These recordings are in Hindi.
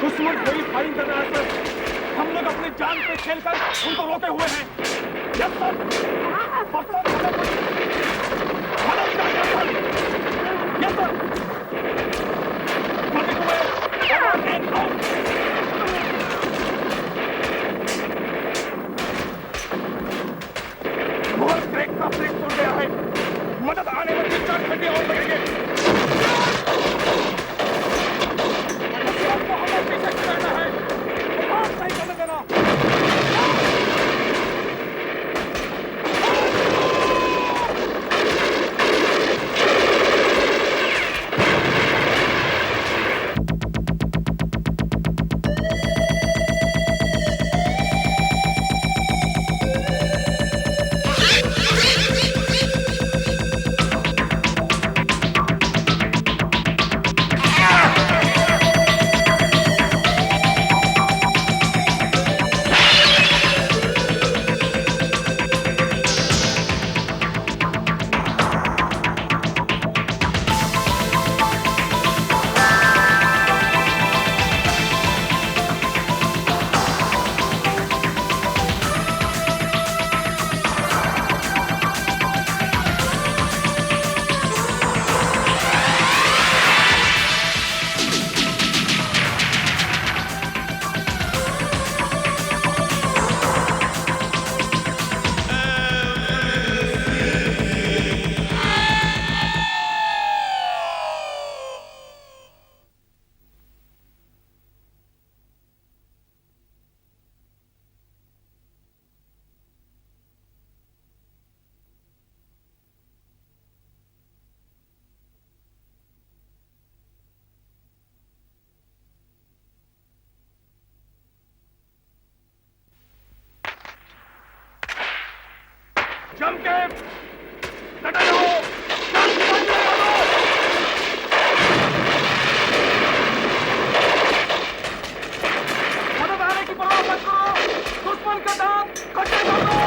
दुश्मन कोई फायरिंग कर रहा है सर। हम लोग अपनी जान पे खेलकर उनको रोके हुए हैं। Yes sir. पर सर हमें कुछ मदद चाहिए सर। Yes sir. मदद हुए और एंड आउट। बहुत ब्रेक का ब्रेक टूट गया है। मदद आने में 3-4 घंटे और लगेंगे। आपको हमें पीछे छुड़ाना है। बहुत नहीं करने देना। जम के डटे रहो। मदद आने की परवाह मत करो। दुश्मन का दांत कटे कर दो।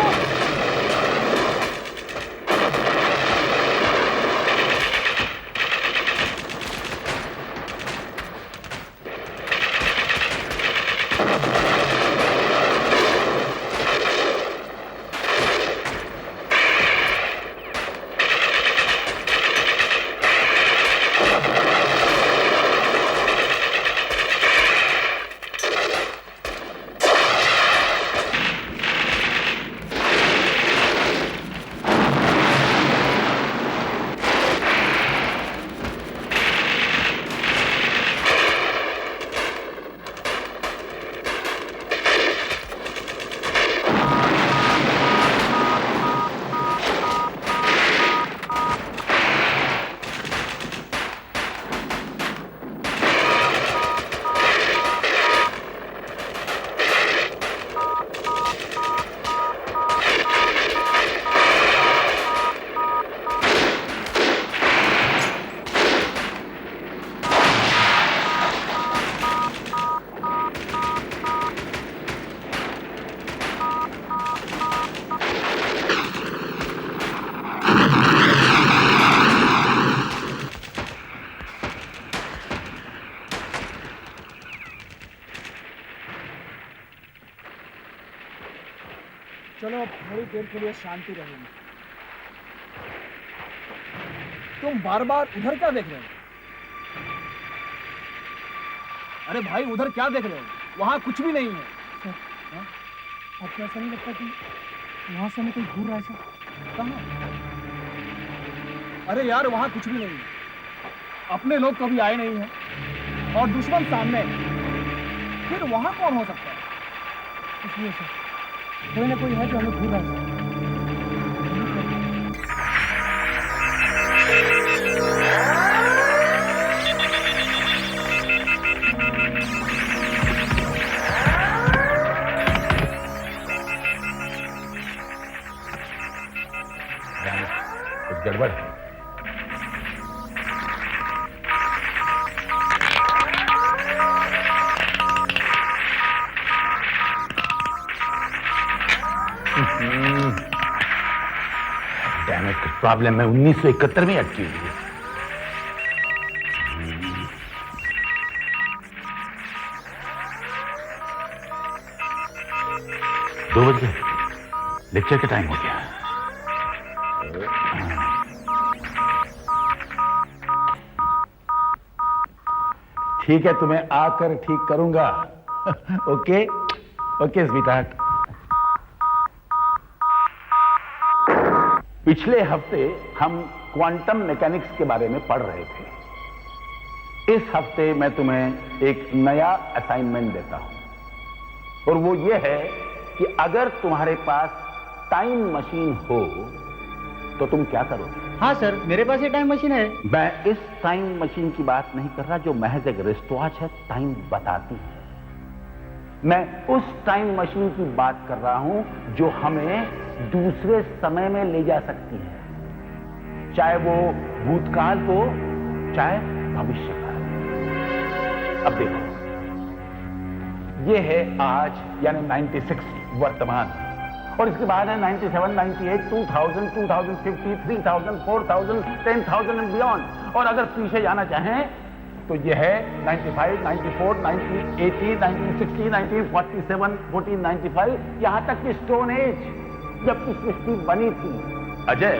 चलो अब थोड़ी देर के लिए शांति रहेगी। तुम बार बार उधर क्या देख रहे हो? अरे भाई उधर क्या देख रहे हो? वहां कुछ भी नहीं है। सर, आपको ऐसा नहीं लगता कि वहां से हमें कोई घूर रहा है सर? कहाँ? अरे यार वहां कुछ भी नहीं है। अपने लोग कभी आए नहीं हैं और दुश्मन सामने है। फिर वहां कौन हो सकता है? इसलिए सर कोई ना कोई है जो हमें घूर रहा है। कुछ गड़बड़ है। प्रॉब्लम में 1971 में अटकी हुई है। 2 बज गए, लेक्चर का टाइम हो गया। ठीक है, तुम्हें आकर ठीक करूंगा। Okay okay sweetheart. पिछले हफ्ते हम क्वांटम मैकेनिक्स के बारे में पढ़ रहे थे। इस हफ्ते मैं तुम्हें एक नया असाइनमेंट देता हूं, और वो ये है कि अगर तुम्हारे पास टाइम मशीन हो तो तुम क्या करोगे? हाँ सर, मेरे पास ये टाइम मशीन है। मैं इस टाइम मशीन की बात नहीं कर रहा जो महज एक रिस्टवॉच है, टाइम बताती है। मैं उस टाइम मशीन की बात कर रहा हूं जो हमें दूसरे समय में ले जा सकती है, चाहे वो भूतकाल हो चाहे भविष्य काल। अब देखो, ये है आज यानी 96 वर्तमान, और इसके बाद है 97, 98, 2000, 2050, 3000, 4000, 10,000 एंड बियॉन्ड। और अगर पीछे जाना चाहें तो ये है 95, 94, 90, 80, 1960, 1947, 1495, यहां तक कि स्टोन एज, जब सृष्टि बनी थी। Ajay,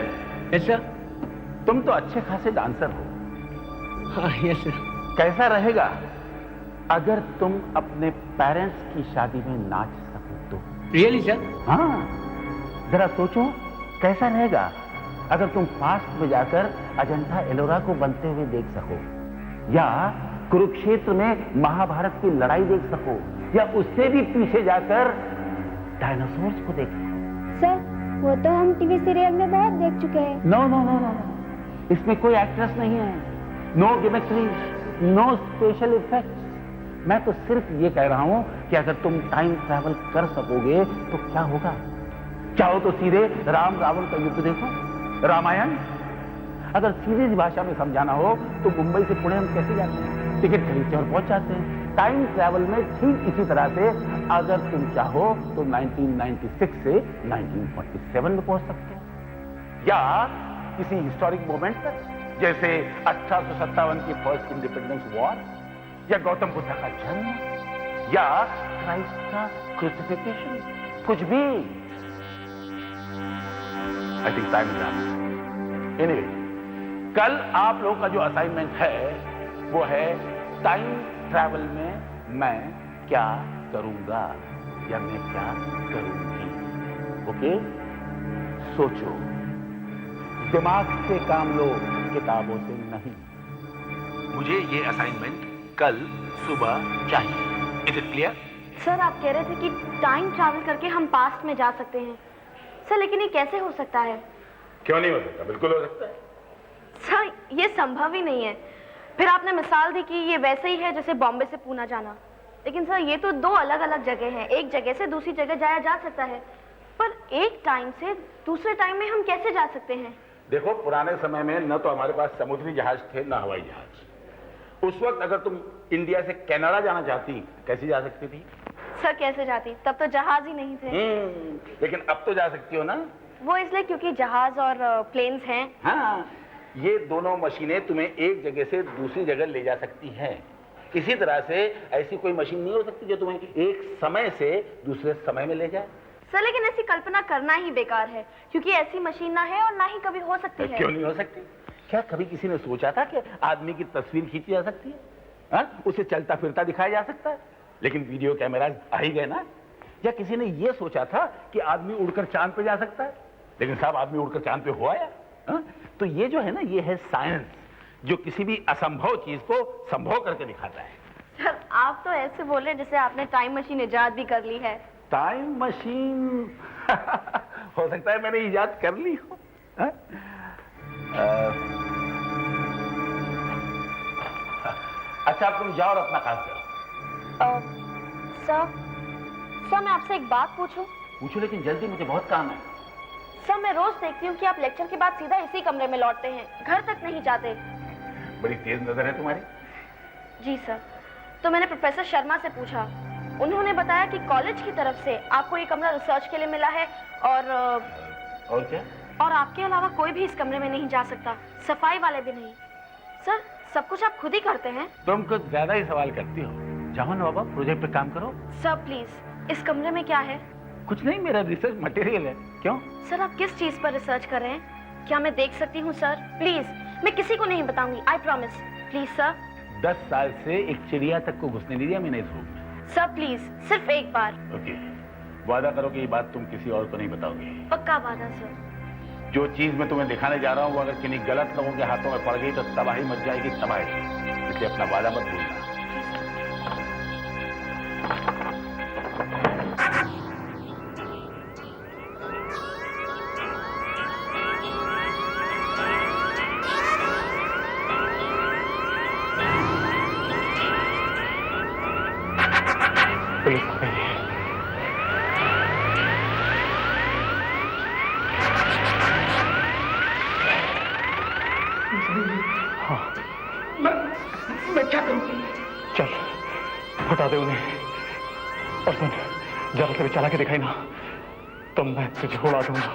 yes sir. तुम तो अच्छे खासे डांसर हो। हाँ यस सर। कैसा रहेगा अगर तुम अपने पेरेंट्स की शादी में नाच सको तो? Really sir? हाँ, जरा सोचो कैसा रहेगा अगर तुम पास्ट में जाकर अजंता एलोरा को बनते हुए देख सको, या कुरुक्षेत्र में महाभारत की लड़ाई देख सको, या उससे भी पीछे जाकर डायनासोर्स को देख सको। सर, वो तो हम टीवी सीरियल में बहुत देख चुके हैं। नो नो नो नो, इसमें कोई एक्ट्रेस नहीं है, नो गिमिक्री, नो स्पेशल इफेक्ट्स। मैं तो सिर्फ ये कह रहा हूं कि अगर तुम टाइम ट्रैवल कर सकोगे तो क्या होगा। चाहो तो सीधे राम रावण का युद्ध देखो, रामायण। अगर सीधी भाषा में समझाना हो तो मुंबई से पुणे हम कैसे जाते हैं? टिकट खरीदते और पहुंच जाते हैं। टाइम ट्रैवल में ठीक इसी तरह से अगर तुम चाहो तो 1996 से 1947 में पहुंच सकते हो, या किसी हिस्टोरिक मोमेंट पर, जैसे 1857 की फर्स्ट इंडिपेंडेंस वॉर, या गौतम बुद्ध का जन्म, या क्राइस्ट का क्रूसिफिकेशन, कुछ भी। I think time is up. Anyway, कल आप लोगों का जो असाइनमेंट है वो है टाइम ट्रैवल में मैं क्या करूंगा या मैं क्या करूंगी। ओके, सोचो, दिमाग से काम लो, किताबों से नहीं। मुझे ये असाइनमेंट कल सुबह चाहिए। Is it clear? सर, आप कह रहे थे कि टाइम ट्रैवल करके हम पास्ट में जा सकते हैं। सर, लेकिन ये कैसे हो सकता है? क्यों नहीं हो सकता? बिल्कुल हो सकता है। सर, ये संभव ही नहीं है। फिर आपने मिसाल दी कि ये वैसे ही है जैसे बॉम्बे से पूना जाना। लेकिन सर, ये तो दो अलग अलग जगह हैं। एक जगह से दूसरी जगह जाया जा सकता है, पर एक टाइम से दूसरे टाइम में हम कैसे जा सकते हैं? देखो, पुराने समय में न तो हमारे पास समुद्री जहाज थे न हवाई जहाज। उस वक्त अगर तुम इंडिया से कनाडा जाना चाहती, कैसे जा सकती थी? सर, कैसे जाती? तब तो जहाज ही नहीं थे। लेकिन अब तो जा सकती हो ना। वो इसलिए क्योंकि जहाज और प्लेन्स हैं। हाँ, ये दोनों मशीनें तुम्हें एक जगह से दूसरी जगह ले जा सकती हैं। इसी तरह से ऐसी कोई मशीन नहीं हो सकती जो तुम्हें एक समय से दूसरे समय में ले जाए। सर, लेकिन ऐसी कल्पना करना ही बेकार है, क्योंकि ऐसी मशीन ना है और ना ही कभी हो सकती है। क्यों नहीं हो सकती? क्या कभी किसी ने सोचा था कि आदमी की तस्वीर खींची जा सकती है? हाँ? उसे चलता फिरता दिखाया जा सकता है? लेकिन वीडियो कैमरा आ ही गए ना। या किसी ने यह सोचा था कि आदमी उड़कर चांद पे जा सकता है? लेकिन साहब, आदमी उड़कर चांद पे हो आया। हाँ? तो ये जो है ना, ये है साइंस, जो किसी भी असंभव चीज को संभव करके दिखाता है। सर, आप तो ऐसे बोले जैसे आपने टाइम मशीन इजाद भी कर ली है। टाइम मशीन हो सकता है मैंने इजाद कर ली हो। अच्छा, अब तुम जाओ और अपना काम करो। सर, मैं आपसे एक बात पूछूं? पूछो, लेकिन जल्दी, मुझे बहुत काम है। सर, मैं रोज देखती हूँ कि आप लेक्चर के बाद सीधा इसी कमरे में लौटते हैं, घर तक नहीं जाते। बड़ी तेज नजर है तुम्हारी। जी सर। तो मैंने प्रोफेसर शर्मा से पूछा, उन्होंने बताया कि कॉलेज की तरफ से आपको ये कमरा रिसर्च के लिए मिला है, और क्या? और आपके अलावा कोई भी इस कमरे में नहीं जा सकता, सफाई वाले भी नहीं। सर, सब कुछ आप खुद ही करते हैं? तुम कुछ ज्यादा ही सवाल करती हो। जाओ ना बाबा, प्रोजेक्ट पे काम करो। सर प्लीज, इस कमरे में क्या है? कुछ नहीं, मेरा रिसर्च मटेरियल है। क्यों? सर आप किस चीज पर रिसर्च कर रहे हैं? क्या मैं देख सकती हूँ सर? प्लीज, मैं किसी को नहीं बताऊंगी, आई प्रॉमिस। Please sir. 10 साल से एक चिड़िया तक को घुसने नहीं दिया मैंने इस रूम में। सर प्लीज, सिर्फ एक बार। ओके, वादा करो कि ये बात तुम किसी और को नहीं बताओगे। पक्का वादा सर। जो चीज मैं तुम्हें दिखाने जा रहा हूँ वो अगर किन्हीं गलत लोगों के हाथों में पड़ गई तो तबाही मच जाएगी, तबाही। इसलिए अपना वादा मत भूलना। पुलिस आ गई है। हाँ, मैं क्या करूं? चल हटा दे उन्हें और सुन, जरा से भी चला के दिखाई ना तो मैं तुझे उड़ा दूंगा।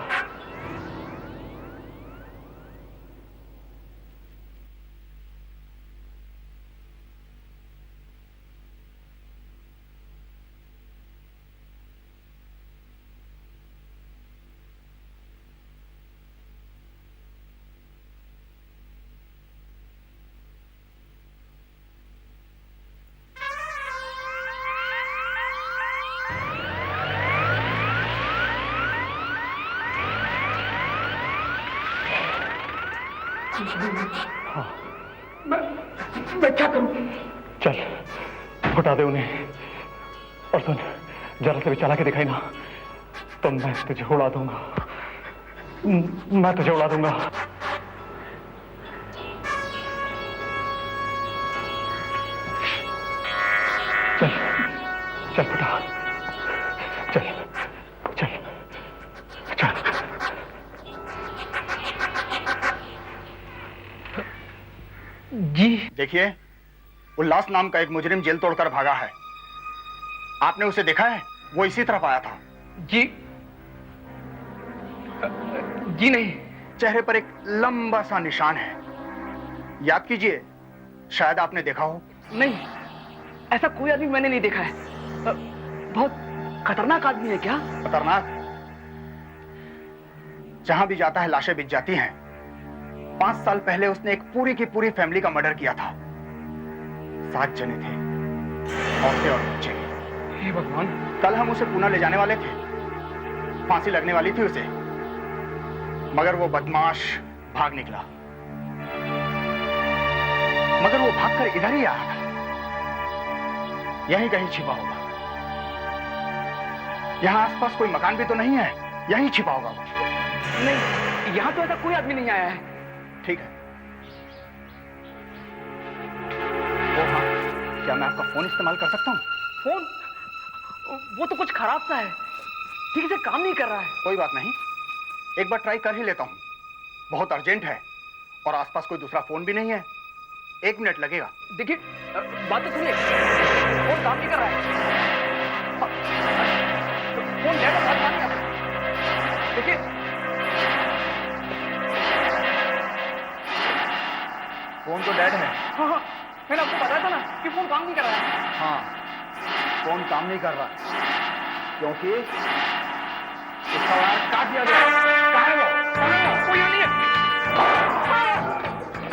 हाँ, मैं क्या करूं? चल हटा दे उन्हें और सुन, जरा से भी चला के दिखाई ना तो मैं तुझे उड़ा दूंगा। मैं तुझे उड़ा दूंगा। चल चल बेटा, चल चल चल। जी देखिए, उल्लास नाम का एक मुजरिम जेल तोड़कर भागा है। आपने उसे देखा है? वो इसी तरफ आया था। जी जी नहीं। चेहरे पर एक लंबा सा निशान है, याद कीजिए, शायद आपने देखा हो। नहीं, ऐसा कोई आदमी मैंने नहीं देखा है। बहुत खतरनाक आदमी है क्या? खतरनाक? जहां भी जाता है लाशें बिछ जाती हैं। 5 साल पहले उसने एक पूरी की पूरी फैमिली का मर्डर किया था। 7 जने थे, औरतें और बच्चे। हे भगवान। कल हम उसे पुणे ले जाने वाले थे, फांसी लगने वाली थी उसे, मगर वो बदमाश भाग निकला। मगर वो भागकर इधर ही आया था, यहीं कहीं छिपा होगा। यहां आसपास कोई मकान भी तो नहीं है, यहीं छिपा होगा वो। नहीं, यहाँ तो ऐसा कोई आदमी नहीं आया है। ठीक है। ओ हाँ, क्या मैं आपका फोन इस्तेमाल कर सकता हूँ? फोन? वो तो कुछ खराब सा है, ठीक से काम नहीं कर रहा है। कोई बात नहीं, एक बार ट्राई कर ही लेता हूँ। बहुत अर्जेंट है और आसपास कोई दूसरा फोन भी नहीं है। 1 मिनट लगेगा। देखिए, बात तो सुनिए, फोन काम नहीं कर रहा है। फोन डेड है, बात नहीं कर रहा। देखिए, फोन तो डेड है। हाँ हाँ, मैंने आपको बताया था ना कि फोन काम नहीं कर रहा है। हाँ, फोन काम नहीं कर रहा क्योंकि उसका वायर काट दिया गया। कहाँ है वो? वो यहाँ नहीं है।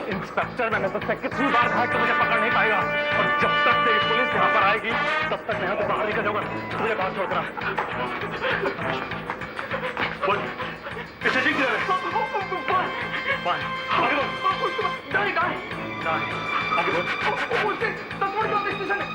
इंस्पेक्टर, मैंने तुझसे कितनी बार कहा कि मुझे पकड़ नहीं पाएगा, और जब तक तेरी पुलिस यहाँ पर आएगी तब तक मैं यहाँ से बाहर निकल जाऊंगा। तुझे बात छोड़ रहा। पीछे ठीक है। आगे बोल। गाड़ी कहाँ है? आगे बोल। उससे 10 मिनट बाद स्टेशन है।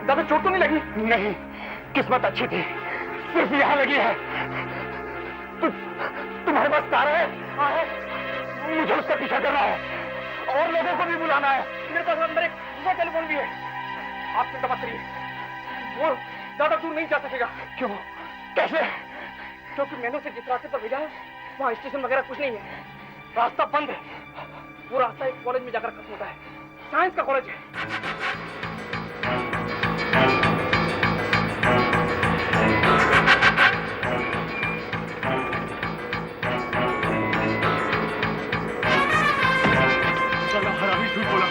ज्यादा चोट तो नहीं लगी? नहीं, किस्मत अच्छी थी, सिर्फ यहाँ लगी है। तुम्हारे पास कार है? मुझे उसका पीछा करना है और लोगों को भी बुलाना है। मेरे पास अंदर एक दूसरा टेलीफोन भी है। आप चिंता मत करिए, वो ज्यादा दूर नहीं जा सकेगा। क्यों? कैसे? क्योंकि मैंने उसे जिस रास्ते पर भेजा है वहाँ स्टेशन वगैरह कुछ नहीं है, रास्ता बंद है। वो रास्ता एक कॉलेज में जाकर खत्म होता है, साइंस का कॉलेज है। हरामी झूठ बोला,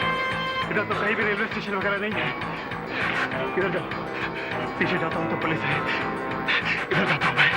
इधर तो कहीं भी रेलवे स्टेशन वगैरह नहीं है। इधर जाओ, पीछे जाता हूँ तो पुलिस है, इधर जाता हूँ मैं।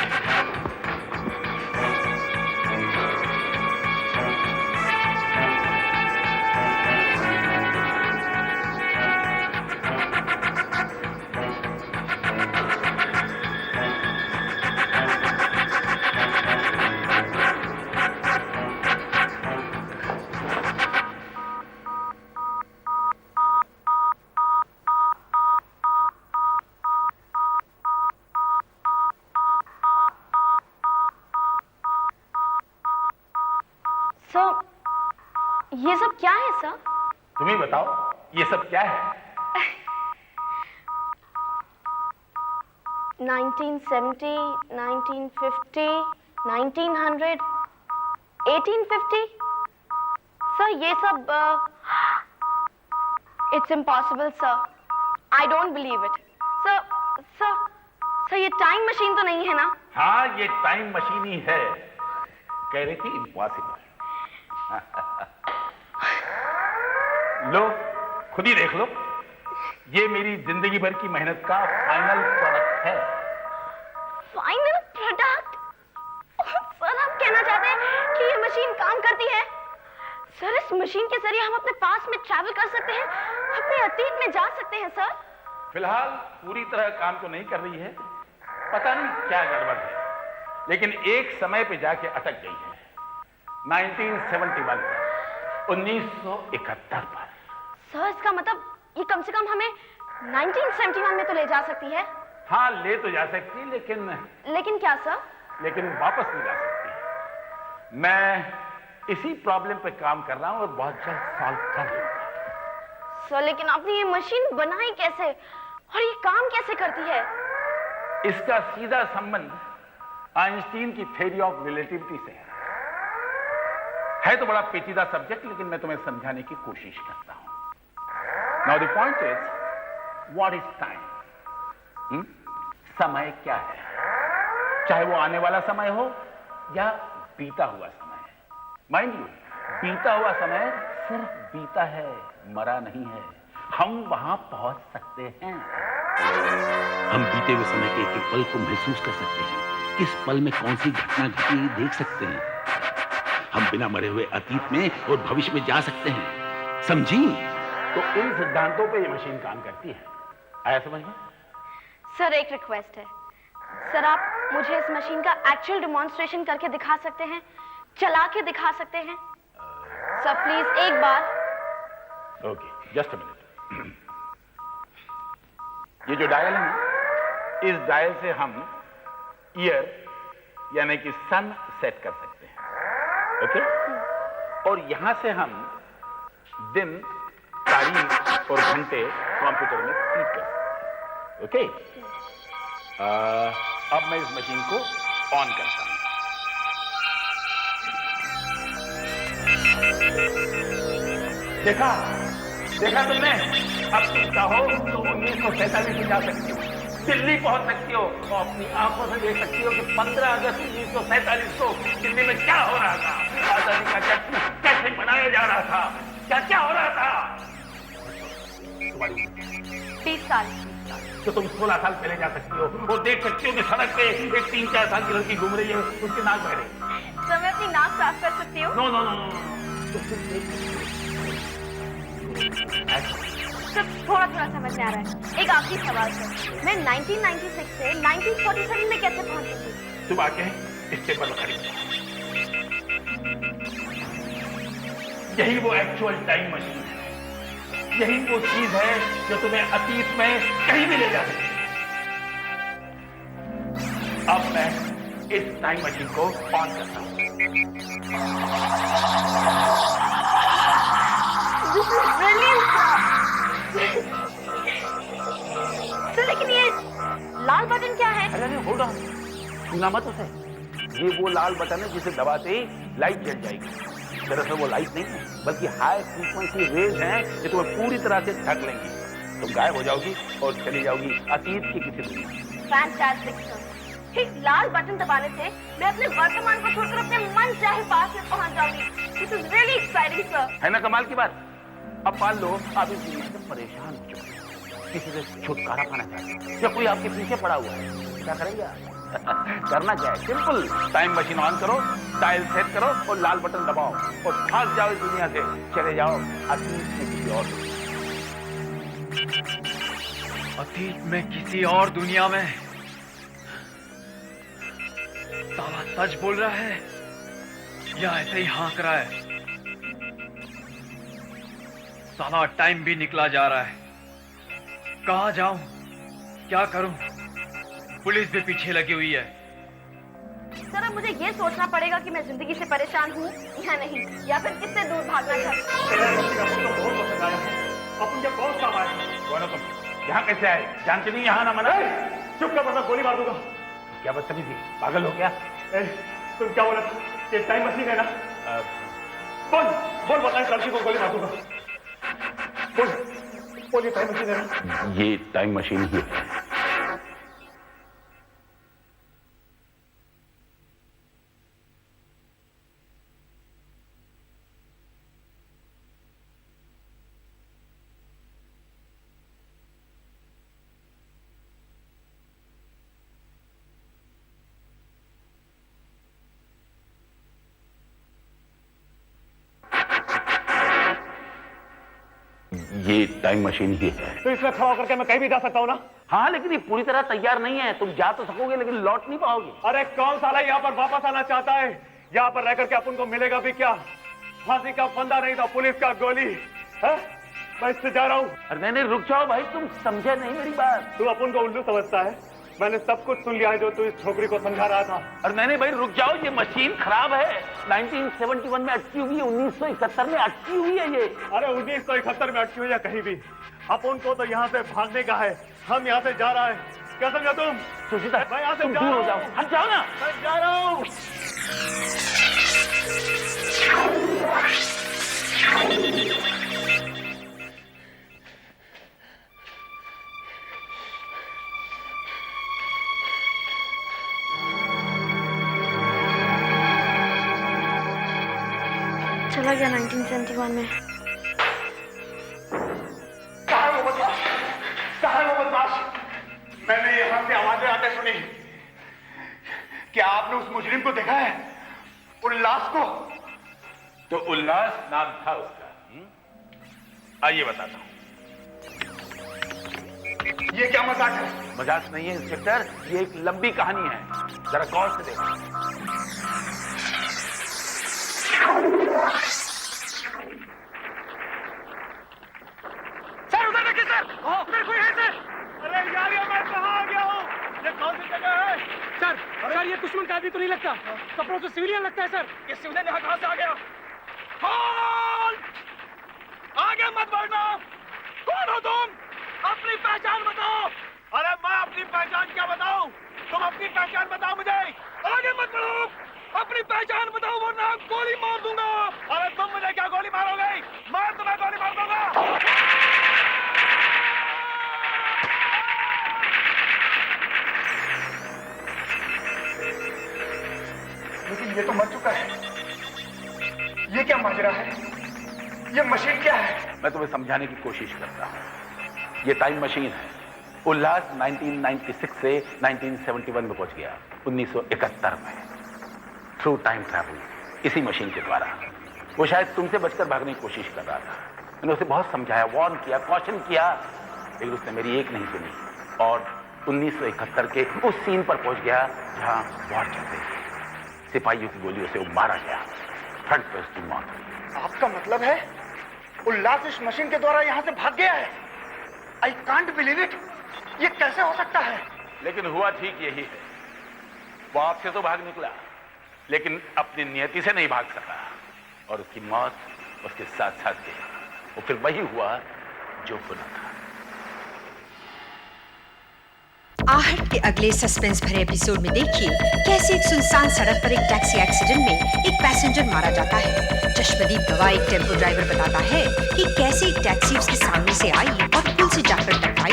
ये सब क्या है सर? तुम ही बताओ ये सब क्या है? 1970, 1950, 1900, 1850? सर ये सब it's impossible sir, I don't believe it. Sir ये टाइम मशीन तो नहीं है ना? हाँ ये टाइम मशीन ही है। कह रही थी इम्पॉसिबल। लो खुद ही देख लो, ये मेरी जिंदगी भर की मेहनत का फाइनल प्रोडक्ट है। Final product? सर आप कहना चाहते हैं कि ये मशीन काम करती है? सर इस मशीन के जरिए हम अपने पास में ट्रैवल कर सकते हैं, अपने अतीत में जा सकते हैं सर। फिलहाल पूरी तरह काम तो नहीं कर रही है, पता नहीं क्या गड़बड़ है, लेकिन एक समय पे जाके अटक गई है। 1971 पर, 1971 पर। सर इसका मतलब ये कम से कम हमें 1971 में तो ले जा सकती है? हाँ ले तो जा सकती है, लेकिन क्या सर? लेकिन वापस नहीं जा सकती। मैं इसी प्रॉब्लम पे काम कर रहा हूं और बहुत जल्द सॉल्व कर लूंगा। सर लेकिन आपने ये मशीन बनाई कैसे और ये काम कैसे करती है? इसका सीधा संबंध आइंस्टीन की थ्योरी ऑफ रिलेटिविटी से है तो बड़ा पेचीदा सब्जेक्ट, लेकिन मैं तुम्हें समझाने की कोशिश करता हूं। Now the point is what is time? समय क्या है? चाहे वो आने वाला समय हो या बीता हुआ समय। माइंड यू, बीता हुआ समय सिर्फ बीता है, मरा नहीं है। हम वहां पहुंच सकते हैं। हम बीते हुए समय के एक एक पल को महसूस कर सकते हैं, किस पल में कौन सी घटना घटी देख सकते हैं। हम बिना मरे हुए अतीत में और भविष्य में जा सकते हैं, समझी? तो इन सिद्धांतों पे ये मशीन काम करती है। आया समझ में? सर एक रिक्वेस्ट है, सर आप मुझे इस मशीन का एक्चुअल डेमोन्स्ट्रेशन करके दिखा सकते हैं, चला के दिखा सकते हैं? सर प्लीज एक बार। Okay just a minute. ये जो डायल है ना, इस डायल से हम ईयर यानी कि सन सेट कर सकते हैं। ओके? और यहां से हम दिन, तारीख और घंटे कंप्यूटर में फीड कर सकते हैं। ओके? अब मैं इस मशीन को ऑन करता हूं। देखा तुमने? अब तुम चाहो तो 1947 में जा सकती हो, दिल्ली पहुंच सकती हो और अपनी आंखों से देख सकती हो कि 15 अगस्त 1947 को दिल्ली में क्या हो रहा था, आजादी का जश्न कैसे मनाया जा रहा था, क्या क्या हो रहा था। 30 साल। तो तुम 16 साल पहले जा सकती हो और देख सकती हो कि सड़क पे एक 3-4 साल की लड़की घूम रही है, उसकी नाक बह रही है। सर मैं अपनी नाक साफ कर सकती हूँ? नो नो नो तो सिर्फ देख सकती हो। सर थोड़ा समझ में आ रहा है। एक आखिरी सवाल सर, मैं 1996 से 1947 में कैसे पहुंच सकती? तुम आके इस टेबल पर खड़ी हो। यही वो एक्चुअल टाइम मशीन है, यही वो चीज है जो तुम्हें अतीत में कहीं भी ले जा सकती है। अब मैं इस टाइम मशीन को ऑन करता हूं। सर लेकिन ये छूना मत उसे। ये वो लाल बटन है जिसे दबाते ही लाइट जल जाएगी। दरअसल वो लाइट नहीं है बल्कि हाई फ्रीक्वेंसी रेज हैं जो तुम्हें पूरी तरह से ढक लेंगी। तुम गायब हो जाओगी और चली जाओगी अतीत की किसी दुनिया। Fantastic sir. एक लाल बटन दबाने से मैं अपने वर्तमान को छोड़कर अपने मन चाहे पास में पहुंच जाऊंगी। This is really exciting sir. है ना कमाल की बात। अब मान लो आप इस दुनिया से परेशान हो चुके हैं, किसी से छुटकारा पाना चाहते हैं या कोई आपके पीछे पड़ा हुआ है, क्या करेंगे आप? करना क्या है? सिंपल, टाइम मशीन ऑन करो, डायल सेट करो और लाल बटन दबाओ और भाग जाओ इस दुनिया से। चले जाओ अतीत में किसी और दुनिया। अतीत में किसी और दुनिया में? साला सच बोल रहा है या ऐसे ही हाँक रहा है? साला टाइम भी निकला जा रहा है। कहाँ जाऊं, क्या करूं? पुलिस भी पीछे लगी हुई है। सर अब मुझे ये सोचना पड़ेगा कि मैं जिंदगी से परेशान हूँ या नहीं, या फिर किससे दूर भागना चाहती हूँ। अपन क्या बहुत काम आए? कौन हो तुम? यहाँ कैसे आए? जानते नहीं यहाँ ना मना। चुप कर, वरना गोली मार दूंगा। क्या बदतमीजी, पागल हो क्या? तुम क्या बोला था? ये टाइम मशीन है ना? बोल बोल, बताएं लड़की को गोली मार दूंगा। बोल बोल, ये टाइम मशीन है ना? ये टाइम मशीन ही है। ये टाइम मशीन ही है। तो इसमें खड़ा होकर के मैं कहीं भी जा सकता हूँ ना? हाँ, लेकिन ये पूरी तरह तैयार नहीं है। तुम जा तो सकोगे लेकिन लौट नहीं पाओगे। अरे कौन साला यहाँ पर वापस आना चाहता है? यहाँ पर रह करके अपन को मिलेगा भी क्या? फांसी का फंदा नहीं तो पुलिस का गोली है? मैं इससे जा रहा हूँ। अरे नहीं, रुक जाओ भाई, तुम समझे नहीं मेरी बात। तू अपन को उल्लू समझता है? मैंने सब कुछ सुन लिया है जो तू इस छोकरी को समझा रहा था। अरे नहीं भाई, रुक जाओ, ये मशीन खराब है। 1971 में अटकी हुई है, 1971 में अटकी हुई है ये। अरे 1971 में अटकी हुई है कहीं भी, अपन को तो यहाँ से भागने का है। हम यहाँ से जा रहा है, क्या समझा तुम? सुशीता, मैं यहाँ से तुम दूर हो जाओ, हट जाओ ना। मैं जा रहा हूँ। चला गया 1971 में। कहाँ है वो बदमाश? कहाँ है वो बदमाश? मैंने यहाँ से आवाजें आते सुनी। क्या आपने उस मुजरिम को देखा है? उल्लास को? तो उल्लास नाम था उसका। आइए बताता हूँ। ये क्या मजाक है? मजाक नहीं है इंस्पेक्टर, ये एक लंबी कहानी है, जरा गौर से देखो। सर उधर देखिए सर, उधर कोई है सर। अरे यार ये मैं कहाँ आ गया हूँ? ये कौन सी जगह है? सर ये दुश्मन का आदमी तो नहीं लगता, कपड़ों से सिविलियन लगता है सर। ये सिविलियन यहाँ कहाँ से आ गया? कौन? आगे मत बढ़ना। कौन हो तुम? अपनी पहचान बताओ। अरे मैं अपनी पहचान क्या बताऊं? तुम अपनी पहचान बताओ मुझे। आगे मत बढ़ो, अपनी पहचान बताओ वरना गोली मार दूंगा। अरे तुम मुझे क्या गोली मारोगे? मैं तुम्हें गोली मार दूंगा। लेकिन ये तो मर चुका है। ये क्या माजरा है? ये मशीन क्या है? मैं तुम्हें समझाने की कोशिश करता हूँ। ये टाइम मशीन है। उल्लास 1996 से 1971 में पहुंच गया, 1971 में, थ्रू टाइम ट्रैवल, इसी मशीन के द्वारा। वो शायद तुमसे बचकर भागने की कोशिश कर रहा था। मैंने उसे बहुत समझाया, वार्न किया, कॉशन किया, लेकिन उसने मेरी एक नहीं सुनी और 1971 के उस सीन पर पहुंच गया जहां वॉर चल रही थी। सिपाहियों की गोलियों से वो मारा गया, फ्रंट पे उसकी मौत हुई। आपका मतलब है उल्लास इस मशीन के द्वारा यहाँ से भाग गया है? I can't believe it. ये कैसे हो सकता है? लेकिन हुआ ठीक यही है। वो आपसे तो भाग निकला, लेकिन अपनी नियति से नहीं भाग सका और उसकी मौत उसके साथ साथ गई। वो फिर वही हुआ जो पुनः था। आहट के अगले सस्पेंस भरे एपिसोड में देखिए कैसे एक सुनसान सड़क पर एक टैक्सी एक्सीडेंट में एक पैसेंजर मारा जाता है। चश्मदीद गवाह एक टेम्पो ड्राइवर बताता है कि कैसे एक टैक्सी उसके सामने से आई और पुल से जाकर टकराई,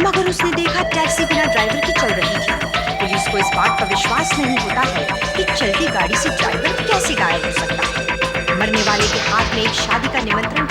मगर उसने देखा टैक्सी बिना ड्राइवर की चल रही थी। पुलिस को इस बात पर विश्वास नहीं होता है कि चलती गाड़ी से ड्राइवर कैसे गायब हो सकता है। मरने वाले के हाथ में एक शादी का निमंत्रण